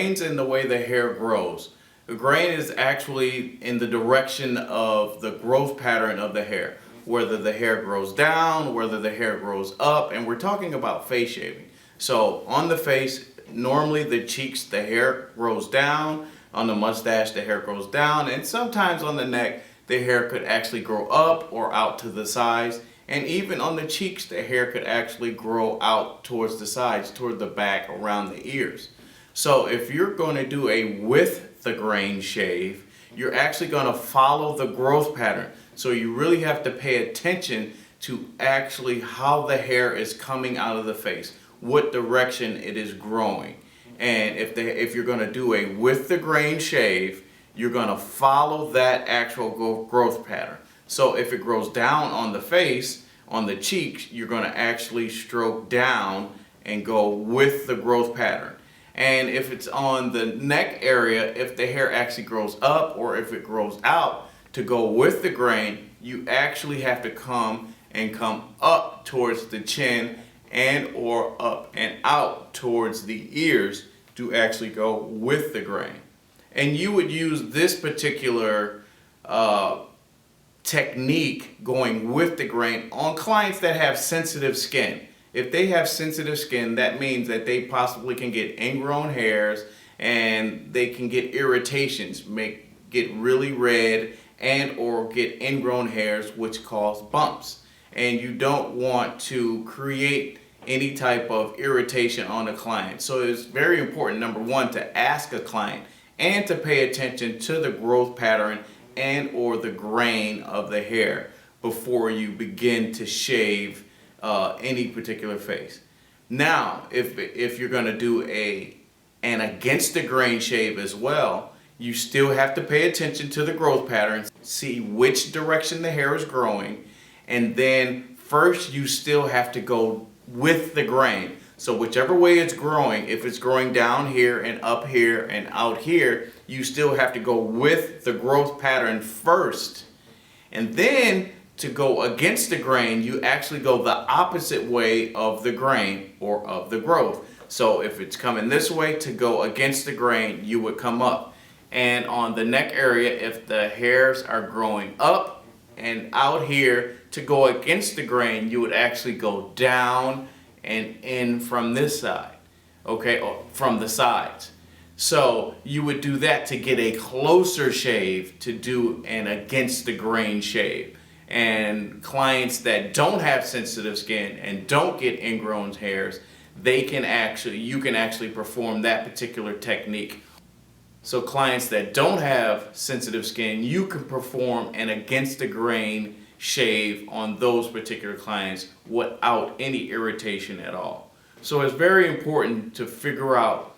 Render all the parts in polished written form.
grain's in the way the hair grows. The grain is actually in the direction of the growth pattern of the hair, whether the hair grows down, whether the hair grows up, and we're talking about face shaving. So on the face, normally the cheeks, the hair grows down. On the mustache, the hair grows down, and sometimes on the neck, the hair could actually grow up or out to the sides. And even on the cheeks, the hair could actually grow out towards the sides, toward the back, around the ears. So if you're going to do a with the grain shave, you're actually going to follow the growth pattern. So you really have to pay attention to actually how the hair is coming out of the face, what direction it is growing. And if you're going to do a with the grain shave, you're going to follow that actual growth pattern. So if it grows down on the face, on the cheeks, you're going to actually stroke down and go with the growth pattern. And if it's on the neck area, if the hair actually grows up or if it grows out, to go with the grain, you actually have to come up towards the chin and or up and out towards the ears to actually go with the grain. And you would use this particular technique going with the grain on clients that have sensitive skin. If they have sensitive skin, that means that they possibly can get ingrown hairs and they can get irritations, get really red and or get ingrown hairs, which cause bumps. And you don't want to create any type of irritation on a client. So it's very important, number one, to ask a client and to pay attention to the growth pattern and or the grain of the hair before you begin to shave any particular face. Now, if you're going to do an against the grain shave as well, you still have to pay attention to the growth patterns, see which direction the hair is growing, and then first you still have to go with the grain. So whichever way it's growing, if it's growing down here and up here and out here, you still have to go with the growth pattern first. And then to go against the grain, you actually go the opposite way of the grain or of the growth. So if it's coming this way, to go against the grain, you would come up. And on the neck area, if the hairs are growing up and out here, to go against the grain, you would actually go down and in from this side, okay, or from the sides. So you would do that to get a closer shave, to do an against the grain shave. And clients that don't have sensitive skin and don't get ingrown hairs, you can actually perform that particular technique. So clients that don't have sensitive skin, you can perform an against the grain shave on those particular clients without any irritation at all. So it's very important to figure out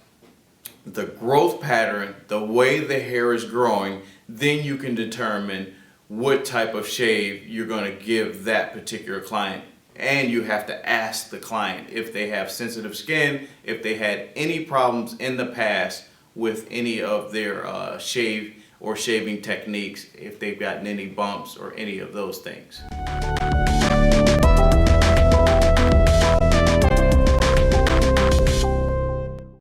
the growth pattern, the way the hair is growing, then you can determine what type of shave you're going to give that particular client. And you have to ask the client if they have sensitive skin, if they had any problems in the past with any of their shave or shaving techniques, if they've gotten any bumps or any of those things.